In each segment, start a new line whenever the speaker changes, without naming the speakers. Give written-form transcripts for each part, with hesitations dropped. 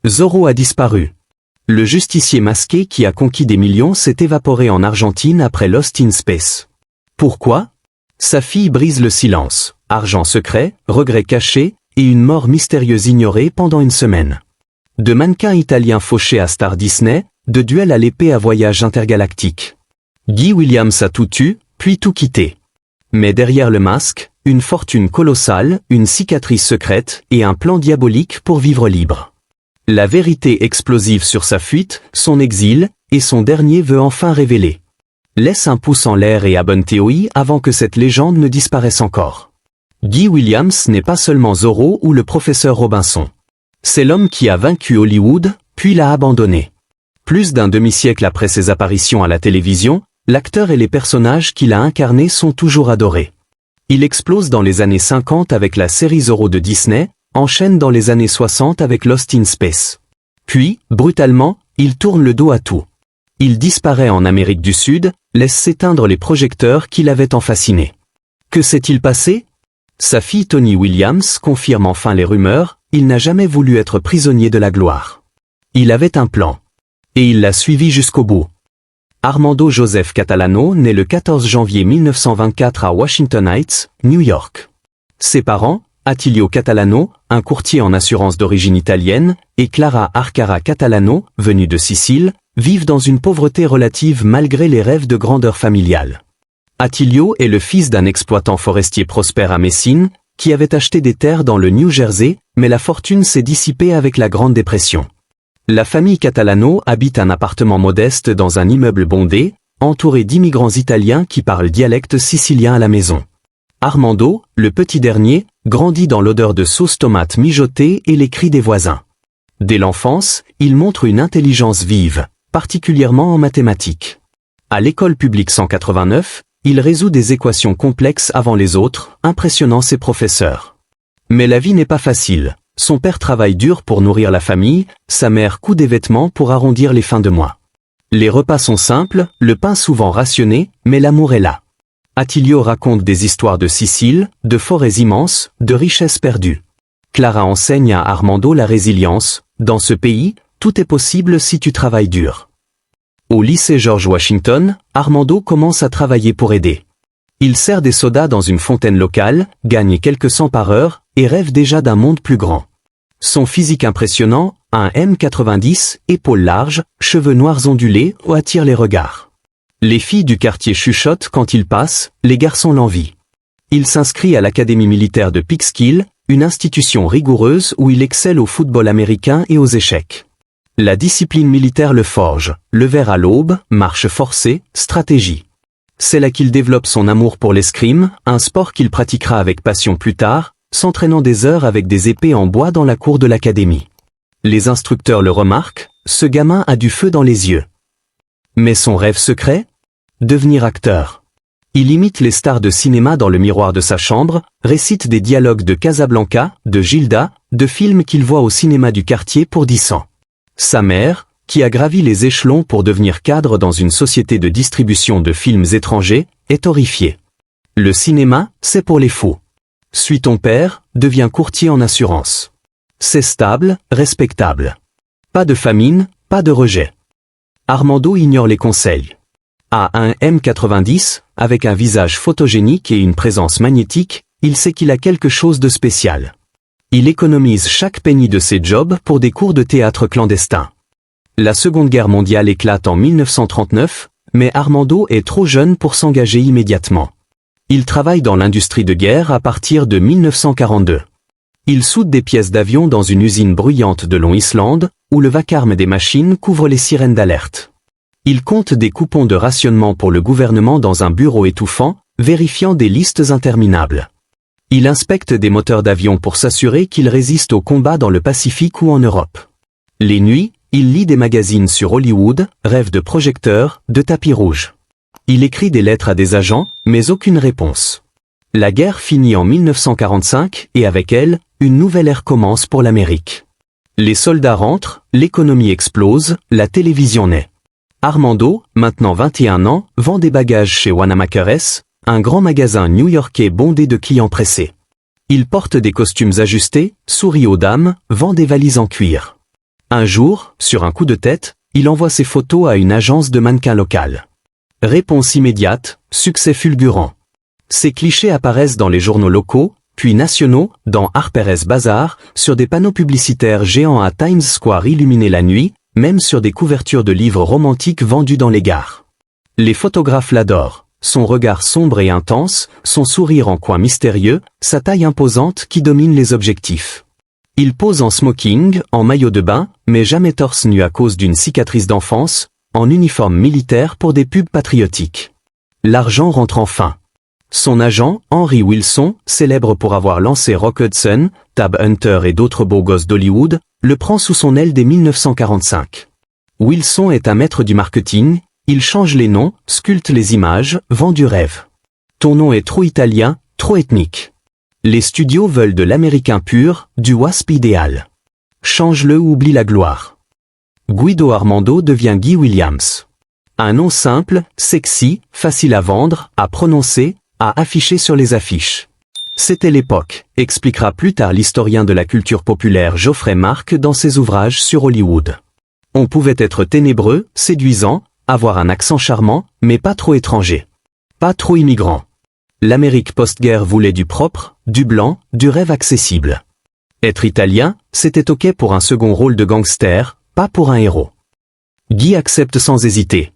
Zorro a disparu. Le justicier masqué qui a conquis des millions s'est évaporé en Argentine après Lost in Space. Pourquoi? Sa fille brise le silence, argent secret, regrets cachés, et une mort mystérieuse ignorée pendant une semaine. De mannequin italien fauché à star Disney, de duel à l'épée à voyage intergalactique. Guy Williams a tout eu, puis tout quitté. Mais derrière le masque, une fortune colossale, une cicatrice secrète et un plan diabolique pour vivre libre. La vérité explosive sur sa fuite, son exil, et son dernier vœu enfin révélé. Laisse un pouce en l'air et abonne-toi avant que cette légende ne disparaisse encore. Guy Williams n'est pas seulement Zorro ou le professeur Robinson. C'est l'homme qui a vaincu Hollywood, puis l'a abandonné. Plus d'un demi-siècle après ses apparitions à la télévision, l'acteur et les personnages qu'il a incarnés sont toujours adorés. Il explose dans les années 50 avec la série Zorro de Disney, enchaîne dans les années 60 avec Lost in Space. Puis, brutalement, il tourne le dos à tout. Il disparaît en Amérique du Sud, laisse s'éteindre les projecteurs qui l'avaient tant fasciné. Que s'est-il passé? Sa fille Tony Williams confirme enfin les rumeurs, il n'a jamais voulu être prisonnier de la gloire. Il avait un plan. Et il l'a suivi jusqu'au bout. Armando Joseph Catalano naît le 14 janvier 1924 à Washington Heights, New York. Ses parents, Attilio Catalano, un courtier en assurance d'origine italienne, et Clara Arcara Catalano, venue de Sicile, vivent dans une pauvreté relative malgré les rêves de grandeur familiale. Attilio est le fils d'un exploitant forestier prospère à Messine, qui avait acheté des terres dans le New Jersey, mais la fortune s'est dissipée avec la Grande Dépression. La famille Catalano habite un appartement modeste dans un immeuble bondé, entouré d'immigrants italiens qui parlent dialecte sicilien à la maison. Armando, le petit dernier, grandit dans l'odeur de sauce tomate mijotée et les cris des voisins. Dès l'enfance, il montre une intelligence vive, particulièrement en mathématiques. À l'école publique 189, il résout des équations complexes avant les autres, impressionnant ses professeurs. Mais la vie n'est pas facile. Son père travaille dur pour nourrir la famille, sa mère coud des vêtements pour arrondir les fins de mois. Les repas sont simples, le pain souvent rationné, mais l'amour est là. Attilio raconte des histoires de Sicile, de forêts immenses, de richesses perdues. Clara enseigne à Armando la résilience. Dans ce pays, tout est possible si tu travailles dur. Au lycée George Washington, Armando commence à travailler pour aider. Il sert des sodas dans une fontaine locale, gagne quelques cents par heure, et rêve déjà d'un monde plus grand. Son physique impressionnant, un M90, épaules larges, cheveux noirs ondulés, attire les regards. Les filles du quartier chuchotent quand il passe, les garçons l'envient. Il s'inscrit à l'académie militaire de Peekskill, une institution rigoureuse où il excelle au football américain et aux échecs. La discipline militaire le forge, lever à l'aube, marche forcée, stratégie. C'est là qu'il développe son amour pour l'escrime, un sport qu'il pratiquera avec passion plus tard, s'entraînant des heures avec des épées en bois dans la cour de l'académie. Les instructeurs le remarquent, ce gamin a du feu dans les yeux. Mais son rêve secret? Devenir acteur. Il imite les stars de cinéma dans le miroir de sa chambre, récite des dialogues de Casablanca, de Gilda, de films qu'il voit au cinéma du quartier pour 10 ans. Sa mère, qui a gravi les échelons pour devenir cadre dans une société de distribution de films étrangers, est horrifiée. Le cinéma, c'est pour les fous. Suis ton père, deviens courtier en assurance. C'est stable, respectable. Pas de famine, pas de rejet. Armando ignore les conseils. À un M90, avec un visage photogénique et une présence magnétique, il sait qu'il a quelque chose de spécial. Il économise chaque penny de ses jobs pour des cours de théâtre clandestins. La Seconde Guerre mondiale éclate en 1939, mais Armando est trop jeune pour s'engager immédiatement. Il travaille dans l'industrie de guerre à partir de 1942. Il soude des pièces d'avion dans une usine bruyante de Long Island, où le vacarme des machines couvre les sirènes d'alerte. Il compte des coupons de rationnement pour le gouvernement dans un bureau étouffant, vérifiant des listes interminables. Il inspecte des moteurs d'avion pour s'assurer qu'ils résistent aux combats dans le Pacifique ou en Europe. Les nuits, il lit des magazines sur Hollywood, rêve de projecteurs, de tapis rouges. Il écrit des lettres à des agents, mais aucune réponse. La guerre finit en 1945 et avec elle, une nouvelle ère commence pour l'Amérique. Les soldats rentrent, l'économie explose, la télévision naît. Armando, maintenant 21 ans, vend des bagages chez Wanamakeres, un grand magasin new-yorkais bondé de clients pressés. Il porte des costumes ajustés, sourit aux dames, vend des valises en cuir. Un jour, sur un coup de tête, il envoie ses photos à une agence de mannequins locale. Réponse immédiate, succès fulgurant. Ces clichés apparaissent dans les journaux locaux, puis nationaux, dans Harper's Bazaar, sur des panneaux publicitaires géants à Times Square illuminés la nuit, même sur des couvertures de livres romantiques vendus dans les gares. Les photographes l'adorent, son regard sombre et intense, son sourire en coin mystérieux, sa taille imposante qui domine les objectifs. Il pose en smoking, en maillot de bain, mais jamais torse nu à cause d'une cicatrice d'enfance, en uniforme militaire pour des pubs patriotiques. L'argent rentre enfin. Son agent, Henry Wilson, célèbre pour avoir lancé Rock Hudson, Tab Hunter et d'autres beaux gosses d'Hollywood, le prend sous son aile dès 1945. Wilson est un maître du marketing, il change les noms, sculpte les images, vend du rêve. Ton nom est trop italien, trop ethnique. Les studios veulent de l'américain pur, du wasp idéal. Change-le ou oublie la gloire. Guido Armando devient Guy Williams. Un nom simple, sexy, facile à vendre, à prononcer, à afficher sur les affiches. C'était l'époque, expliquera plus tard l'historien de la culture populaire Geoffrey Mark dans ses ouvrages sur Hollywood. On pouvait être ténébreux, séduisant, avoir un accent charmant, mais pas trop étranger. Pas trop immigrant. L'Amérique post-guerre voulait du propre, du blanc, du rêve accessible. Être italien, c'était ok pour un second rôle de gangster, pas pour un héros. Guy accepte sans hésiter.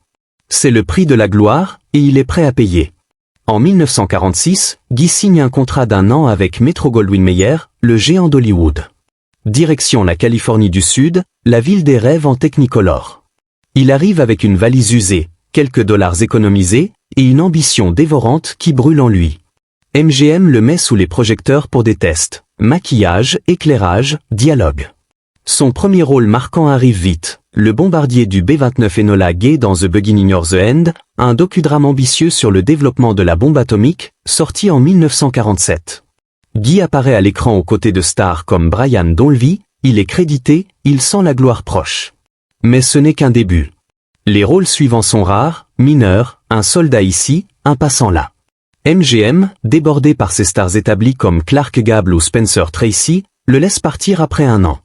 C'est le prix de la gloire, et il est prêt à payer. En 1946, Guy signe un contrat d'1 an avec Metro-Goldwyn-Mayer, le géant d'Hollywood. Direction la Californie du Sud, la ville des rêves en Technicolor. Il arrive avec une valise usée, quelques dollars économisés, et une ambition dévorante qui brûle en lui. MGM le met sous les projecteurs pour des tests, maquillage, éclairage, dialogue. Son premier rôle marquant arrive vite, le bombardier du B-29 Enola Gay dans The Beginning or the End, un docudrame ambitieux sur le développement de la bombe atomique, sorti en 1947. Guy apparaît à l'écran aux côtés de stars comme Brian Donlevy, il est crédité, il sent la gloire proche. Mais ce n'est qu'un début. Les rôles suivants sont rares, mineurs, un soldat ici, un passant là. MGM, débordé par ses stars établies comme Clark Gable ou Spencer Tracy, le laisse partir après 1 an.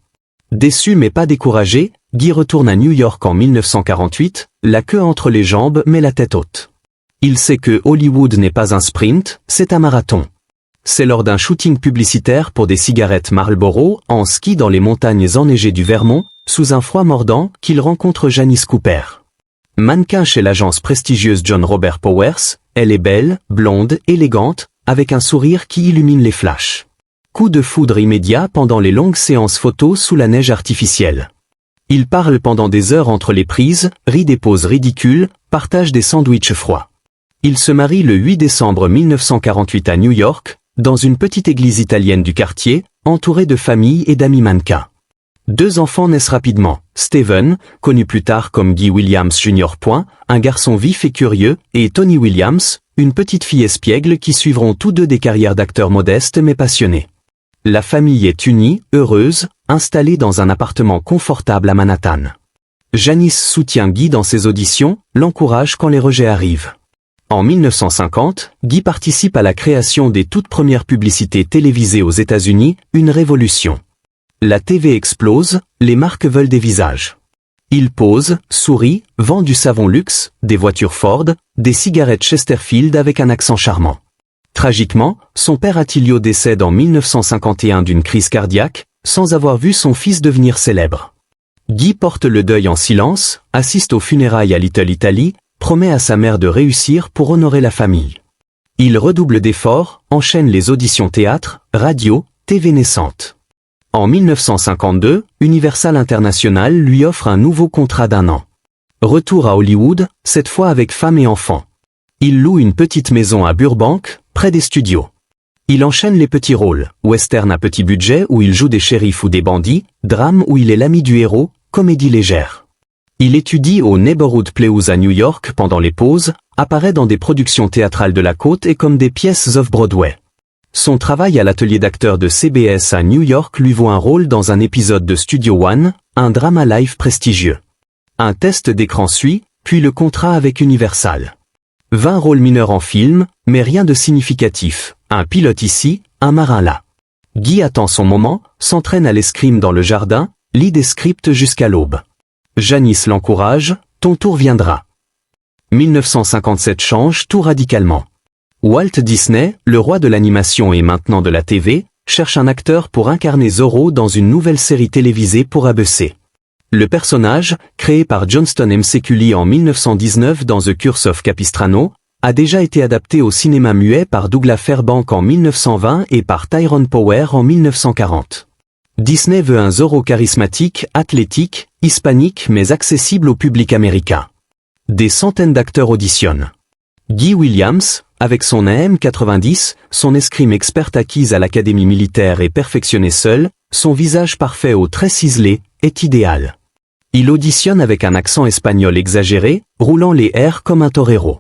Déçu mais pas découragé, Guy retourne à New York en 1948, la queue entre les jambes mais la tête haute. Il sait que Hollywood n'est pas un sprint, c'est un marathon. C'est lors d'un shooting publicitaire pour des cigarettes Marlboro, en ski dans les montagnes enneigées du Vermont, sous un froid mordant, qu'il rencontre Janice Cooper. Mannequin chez l'agence prestigieuse John Robert Powers, elle est belle, blonde, élégante, avec un sourire qui illumine les flashs. Coup de foudre immédiat pendant les longues séances photos sous la neige artificielle. Ils parlent pendant des heures entre les prises, rient des poses ridicules, partagent des sandwichs froids. Ils se marient le 8 décembre 1948 à New York, dans une petite église italienne du quartier, entourée de familles et d'amis mannequins. 2 enfants naissent rapidement, Steven, connu plus tard comme Guy Williams Jr. Un garçon vif et curieux, et Tony Williams, une petite fille espiègle qui suivront tous deux des carrières d'acteurs modestes mais passionnés. La famille est unie, heureuse, installée dans un appartement confortable à Manhattan. Janice soutient Guy dans ses auditions, l'encourage quand les rejets arrivent. En 1950, Guy participe à la création des toutes premières publicités télévisées aux États-Unis, une révolution. La TV explose, les marques veulent des visages. Il pose, sourit, vend du savon luxe, des voitures Ford, des cigarettes Chesterfield avec un accent charmant. Tragiquement, son père Attilio décède en 1951 d'une crise cardiaque, sans avoir vu son fils devenir célèbre. Guy porte le deuil en silence, assiste aux funérailles à Little Italy, promet à sa mère de réussir pour honorer la famille. Il redouble d'efforts, enchaîne les auditions théâtre, radio, TV naissante. En 1952, Universal International lui offre un nouveau contrat d'1 an. Retour à Hollywood, cette fois avec femme et enfants. Il loue une petite maison à Burbank, près des studios. Il enchaîne les petits rôles, western à petit budget où il joue des shérifs ou des bandits, drame où il est l'ami du héros, comédie légère. Il étudie au Neighborhood Playhouse à New York pendant les pauses, apparaît dans des productions théâtrales de la côte et comme des pièces off-Broadway. Son travail à l'atelier d'acteurs de CBS à New York lui vaut un rôle dans un épisode de Studio One, un drama live prestigieux. Un test d'écran suit, puis le contrat avec Universal. 20 rôles mineurs en film, mais rien de significatif, un pilote ici, un marin là. Guy attend son moment, s'entraîne à l'escrime dans le jardin, lis des scripts jusqu'à l'aube. Janice l'encourage, ton tour viendra. 1957 change tout radicalement. Walt Disney, le roi de l'animation et maintenant de la TV, cherche un acteur pour incarner Zorro dans une nouvelle série télévisée pour ABC. Le personnage, créé par Johnston McCulley en 1919 dans The Curse of Capistrano, a déjà été adapté au cinéma muet par Douglas Fairbanks en 1920 et par Tyrone Power en 1940. Disney veut un Zorro charismatique, athlétique, hispanique mais accessible au public américain. Des centaines d'acteurs auditionnent. Guy Williams, avec son AM90, son escrime experte acquise à l'académie militaire et perfectionnée seul, son visage parfait aux traits ciselés, est idéal. Il auditionne avec un accent espagnol exagéré, roulant les airs comme un torero.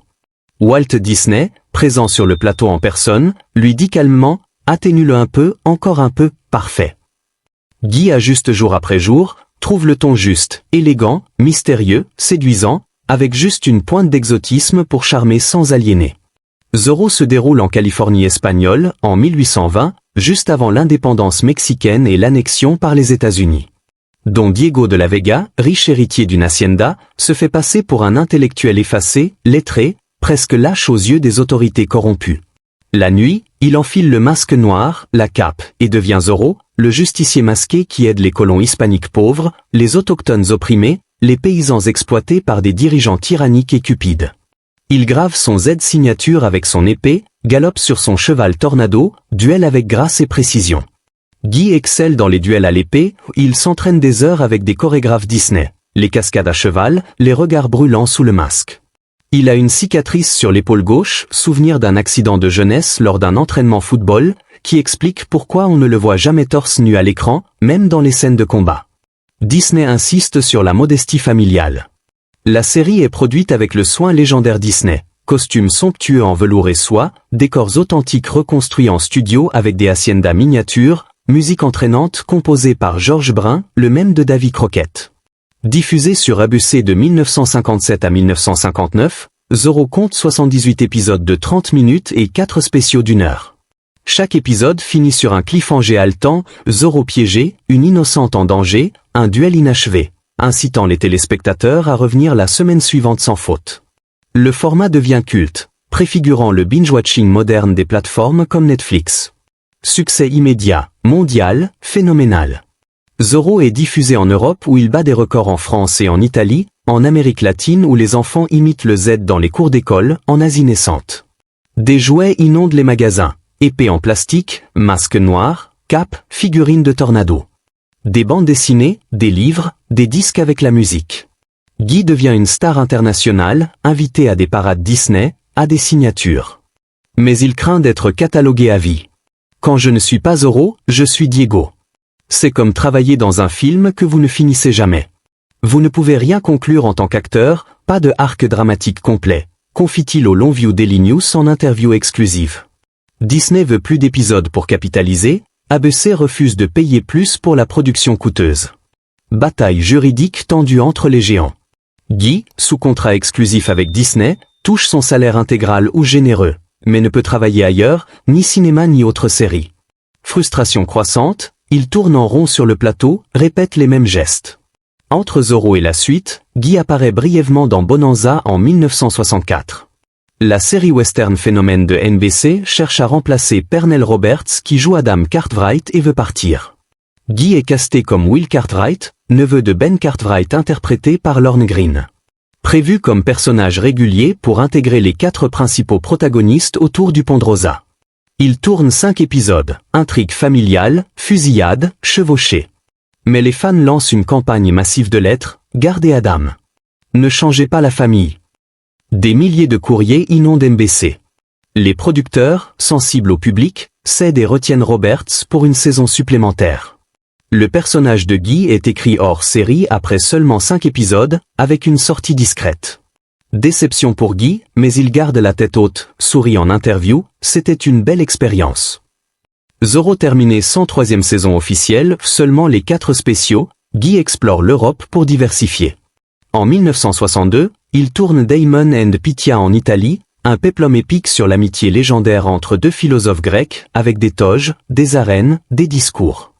Walt Disney, présent sur le plateau en personne, lui dit calmement « Atténue-le un peu, encore un peu, parfait ». Guy ajuste jour après jour, trouve le ton juste, élégant, mystérieux, séduisant, avec juste une pointe d'exotisme pour charmer sans aliéner. Zorro se déroule en Californie espagnole, en 1820, juste avant l'indépendance mexicaine et l'annexion par les États-Unis. Don Diego de la Vega, riche héritier d'une hacienda, se fait passer pour un intellectuel effacé, lettré, presque lâche aux yeux des autorités corrompues. La nuit, il enfile le masque noir, la cape, et devient Zorro, le justicier masqué qui aide les colons hispaniques pauvres, les autochtones opprimés, les paysans exploités par des dirigeants tyranniques et cupides. Il grave son Z-signature avec son épée, galope sur son cheval Tornado, duel avec grâce et précision. Guy excelle dans les duels à l'épée, il s'entraîne des heures avec des chorégraphes Disney, les cascades à cheval, les regards brûlants sous le masque. Il a une cicatrice sur l'épaule gauche, souvenir d'un accident de jeunesse lors d'un entraînement football, qui explique pourquoi on ne le voit jamais torse nu à l'écran, même dans les scènes de combat. Disney insiste sur la modestie familiale. La série est produite avec le soin légendaire Disney, costumes somptueux en velours et soie, décors authentiques reconstruits en studio avec des haciendas miniatures, musique entraînante composée par Georges Brun, le même de Davy Crockett. Diffusé sur ABC de 1957 à 1959, Zorro compte 78 épisodes de 30 minutes et 4 spéciaux d'1 heure. Chaque épisode finit sur un cliffhanger haletant, Zorro piégé, une innocente en danger, un duel inachevé, incitant les téléspectateurs à revenir la semaine suivante sans faute. Le format devient culte, préfigurant le binge-watching moderne des plateformes comme Netflix. Succès immédiat, mondial, phénoménal. Zorro est diffusé en Europe où il bat des records en France et en Italie, en Amérique latine où les enfants imitent le Z dans les cours d'école, en Asie naissante. Des jouets inondent les magasins, épées en plastique, masques noirs, capes, figurines de Tornado. Des bandes dessinées, des livres, des disques avec la musique. Guy devient une star internationale, invité à des parades Disney, à des signatures. Mais il craint d'être catalogué à vie. Quand je ne suis pas Zorro, je suis Diego. C'est comme travailler dans un film que vous ne finissez jamais. Vous ne pouvez rien conclure en tant qu'acteur, pas de arc dramatique complet, confie-t-il au Longview Daily News en interview exclusive. Disney veut plus d'épisodes pour capitaliser, ABC refuse de payer plus pour la production coûteuse. Bataille juridique tendue entre les géants. Guy, sous contrat exclusif avec Disney, touche son salaire intégral ou généreux, mais ne peut travailler ailleurs, ni cinéma ni autre série. Frustration croissante, il tourne en rond sur le plateau, répète les mêmes gestes. Entre Zorro et la suite, Guy apparaît brièvement dans Bonanza en 1964. La série western phénomène de NBC cherche à remplacer Pernell Roberts qui joue Adam Cartwright et veut partir. Guy est casté comme Will Cartwright, neveu de Ben Cartwright interprété par Lorne Greene. Prévu comme personnage régulier pour intégrer les 4 principaux protagonistes autour du pont de Rosa. Il tourne 5 épisodes, intrigue familiale, fusillade, chevauchée. Mais les fans lancent une campagne massive de lettres, gardez Adam. Ne changez pas la famille. Des milliers de courriers inondent NBC. Les producteurs, sensibles au public, cèdent et retiennent Roberts pour une saison supplémentaire. Le personnage de Guy est écrit hors série après seulement 5 épisodes, avec une sortie discrète. Déception pour Guy, mais il garde la tête haute, sourit en interview, c'était une belle expérience. Zorro terminé sans 3e saison officielle, seulement les 4 spéciaux, Guy explore l'Europe pour diversifier. En 1962, il tourne Damon and Pythia en Italie, un péplum épique sur l'amitié légendaire entre 2 philosophes grecs, avec des toges, des arènes, des discours.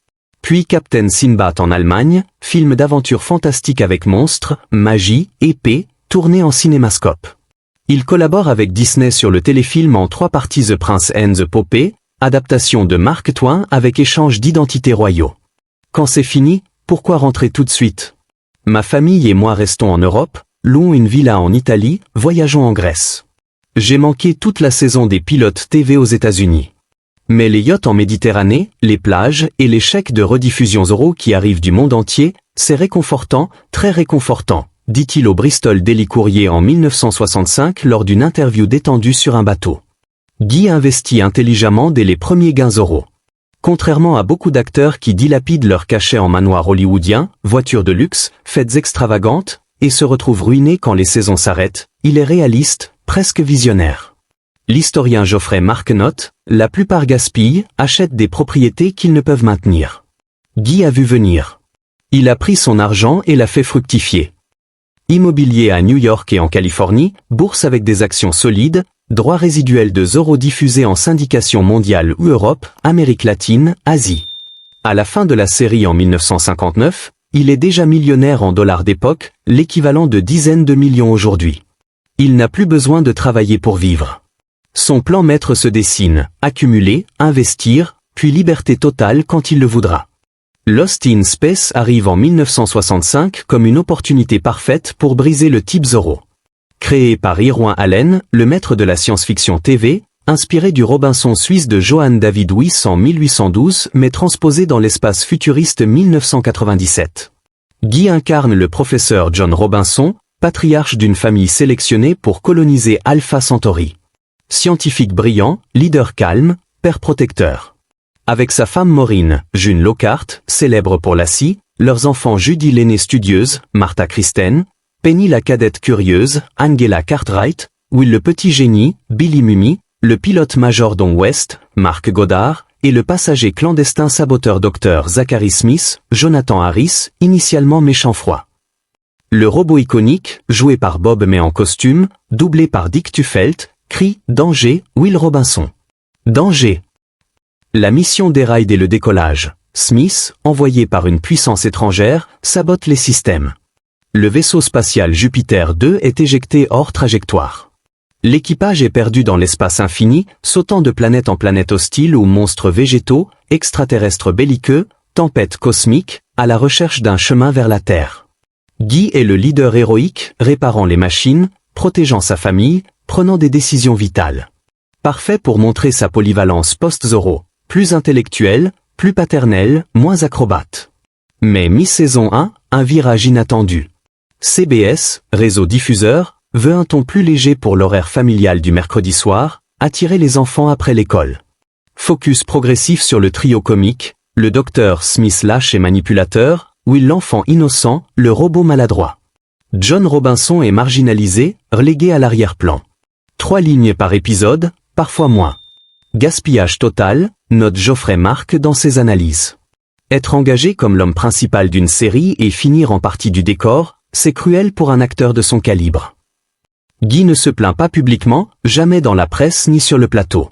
Puis Captain Sinbad en Allemagne, film d'aventure fantastique avec monstres, magie, épée, tourné en cinémascope. Il collabore avec Disney sur le téléfilm en 3 parties The Prince and the Pauper, adaptation de Mark Twain avec échange d'identités royaux. Quand c'est fini, pourquoi rentrer tout de suite? Ma famille et moi restons en Europe, louons une villa en Italie, voyageons en Grèce. J'ai manqué toute la saison des pilotes TV aux États-Unis. Mais les yachts en Méditerranée, les plages et les chèques de rediffusion euros qui arrivent du monde entier, c'est réconfortant, très réconfortant, dit-il au Bristol Daily Courier en 1965 lors d'une interview détendue sur un bateau. Guy investit intelligemment dès les premiers gains euros. Contrairement à beaucoup d'acteurs qui dilapident leur cachet en manoirs hollywoodiens, voitures de luxe, fêtes extravagantes, et se retrouvent ruinés quand les saisons s'arrêtent, il est réaliste, presque visionnaire. L'historien Geoffrey Mark note, la plupart gaspillent, achètent des propriétés qu'ils ne peuvent maintenir. Guy a vu venir. Il a pris son argent et l'a fait fructifier. Immobilier à New York et en Californie, bourse avec des actions solides, droits résiduels de euros diffusés en syndication mondiale ou Europe, Amérique latine, Asie. À la fin de la série en 1959, il est déjà millionnaire en dollars d'époque, l'équivalent de dizaines de millions aujourd'hui. Il n'a plus besoin de travailler pour vivre. Son plan maître se dessine, accumuler, investir, puis liberté totale quand il le voudra. Lost in Space arrive en 1965 comme une opportunité parfaite pour briser le type Zorro. Créé par Irwin Allen, le maître de la science-fiction TV, inspiré du Robinson suisse de Johann David Wyss en 1812 mais transposé dans l'espace futuriste 1997. Guy incarne le professeur John Robinson, patriarche d'une famille sélectionnée pour coloniser Alpha Centauri. Scientifique brillant, leader calme, père protecteur. Avec sa femme Maureen, June Lockhart, célèbre pour la scie, leurs enfants Judy l'aînée studieuse, Martha Kristen, Penny la cadette curieuse, Angela Cartwright, Will le petit génie, Billy Mummy, le pilote major Don West, Mark Goddard, et le passager clandestin saboteur Dr Zachary Smith, Jonathan Harris, initialement méchant froid. Le robot iconique, joué par Bob mais en costume, doublé par Dick Tufelt, crie « Danger, Will Robinson !» Danger. La mission déraille dès le décollage. Smith, envoyé par une puissance étrangère, sabote les systèmes. Le vaisseau spatial Jupiter 2 est éjecté hors trajectoire. L'équipage est perdu dans l'espace infini, sautant de planète en planète hostile ou monstres végétaux, extraterrestres belliqueux, tempêtes cosmiques, à la recherche d'un chemin vers la Terre. Guy est le leader héroïque, réparant les machines, protégeant sa famille, prenant des décisions vitales. Parfait pour montrer sa polyvalence post-Zorro, plus intellectuelle, plus paternelle, moins acrobate. Mais mi-saison 1, un virage inattendu. CBS, réseau diffuseur, veut un ton plus léger pour l'horaire familial du mercredi soir, attirer les enfants après l'école. Focus progressif sur le trio comique, le docteur Smith lâche et manipulateur, Will l'enfant innocent, le robot maladroit. John Robinson est marginalisé, relégué à l'arrière-plan. 3 lignes par épisode, parfois moins. Gaspillage total, note Geoffrey Mark dans ses analyses. Être engagé comme l'homme principal d'une série et finir en partie du décor, c'est cruel pour un acteur de son calibre. Guy ne se plaint pas publiquement, jamais dans la presse ni sur le plateau.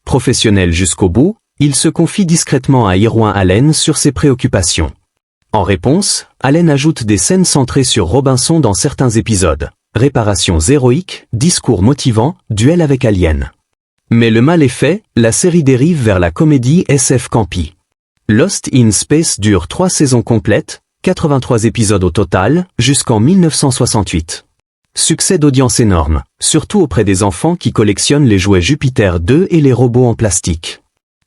Professionnel jusqu'au bout, il se confie discrètement à Irwin Allen sur ses préoccupations. En réponse, Allen ajoute des scènes centrées sur Robinson dans certains épisodes. Réparations héroïques, discours motivants, duel avec Alien. Mais le mal est fait, la série dérive vers la comédie SF campy. Lost in Space dure 3 saisons complètes, 83 épisodes au total, jusqu'en 1968. Succès d'audience énorme, surtout auprès des enfants qui collectionnent les jouets Jupiter 2 et les robots en plastique.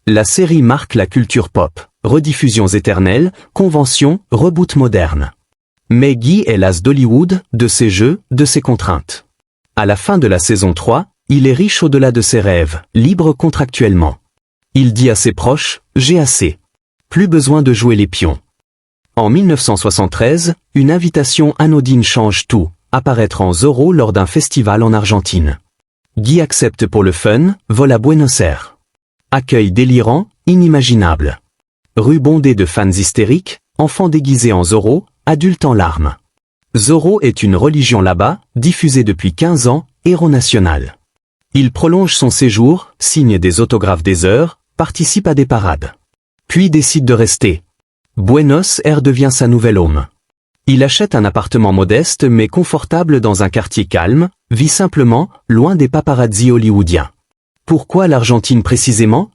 La série marque la culture pop, rediffusions éternelles, conventions, reboot moderne. Mais Guy est l'as d'Hollywood, de ses jeux, de ses contraintes. À la fin de la saison 3, il est riche au-delà de ses rêves, libre contractuellement. Il dit à ses proches, « J'ai assez. Plus besoin de jouer les pions. » En 1973, une invitation anodine change tout, apparaître en Zorro lors d'un festival en Argentine. Guy accepte pour le fun, vole à Buenos Aires. Accueil délirant, inimaginable. Rue bondée de fans hystériques, enfants déguisés en Zorro, adultes en larmes. Zorro est une religion là-bas, diffusée depuis 15 ans, héros national. Il prolonge son séjour, signe des autographes des heures, participe à des parades. Puis décide de rester. Buenos Aires devient sa nouvelle home. Il achète un appartement modeste mais confortable dans un quartier calme, vit simplement, loin des paparazzis hollywoodiens. Pourquoi l'Argentine précisément?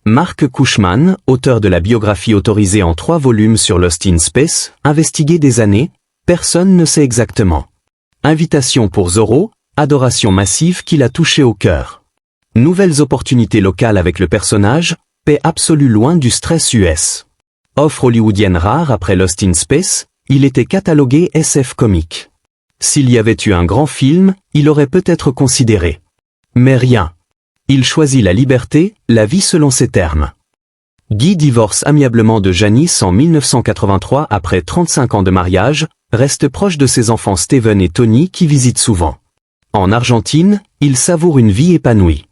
Mark Cushman, auteur de la biographie autorisée en 3 volumes sur Lost in Space, investigué des années, personne ne sait exactement. Invitation pour Zorro, adoration massive qui l'a touché au cœur. Nouvelles opportunités locales avec le personnage, paix absolue loin du stress US. Offre hollywoodienne rare après Lost in Space, il était catalogué SF comique. S'il y avait eu un grand film, il aurait peut-être considéré. Mais rien. Il choisit la liberté, la vie selon ses termes. Guy divorce amiablement de Janice en 1983 après 35 ans de mariage, reste proche de ses enfants Steven et Tony qui visitent souvent. En Argentine, il savoure une vie épanouie.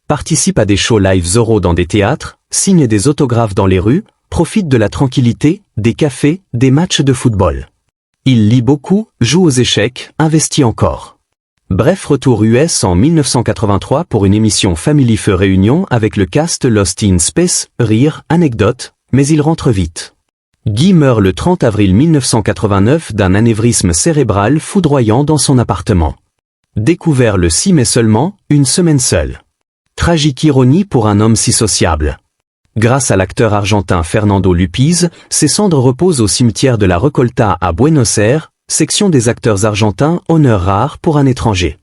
Participe à des shows live Zorro dans des théâtres, signe des autographes dans les rues, profite de la tranquillité, des cafés, des matchs de football. Il lit beaucoup, joue aux échecs, investit encore. Bref, retour US en 1983 pour une émission Family Feu Réunion avec le cast Lost in Space, rire, anecdote, mais il rentre vite. Guy meurt le 30 avril 1989 d'un anévrisme cérébral foudroyant dans son appartement. Découvert le 6 mai seulement, une semaine seule. Tragique ironie pour un homme si sociable. Grâce à l'acteur argentin Fernando Lupiz, ses cendres reposent au cimetière de la Recolta à Buenos Aires, section des acteurs argentins, honneur rare pour un étranger.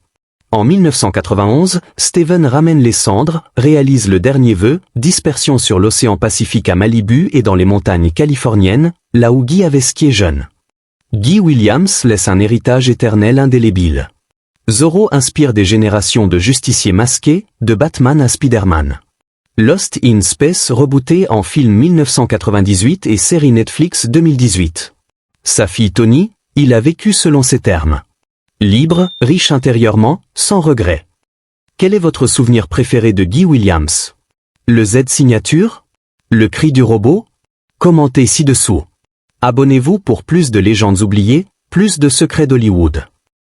En 1991, Steven ramène les cendres, réalise le dernier vœu, dispersion sur l'océan Pacifique à Malibu et dans les montagnes californiennes, là où Guy avait skié jeune. Guy Williams laisse un héritage éternel indélébile. Zorro inspire des générations de justiciers masqués, de Batman à Spider-Man. Lost in Space rebooté en film 1998 et série Netflix 2018. Sa fille Tony, il a vécu selon ses termes. Libre, riche intérieurement, sans regret. Quel est votre souvenir préféré de Guy Williams? Le Z signature? Le cri du robot? Commentez ci-dessous. Abonnez-vous pour plus de légendes oubliées, plus de secrets d'Hollywood.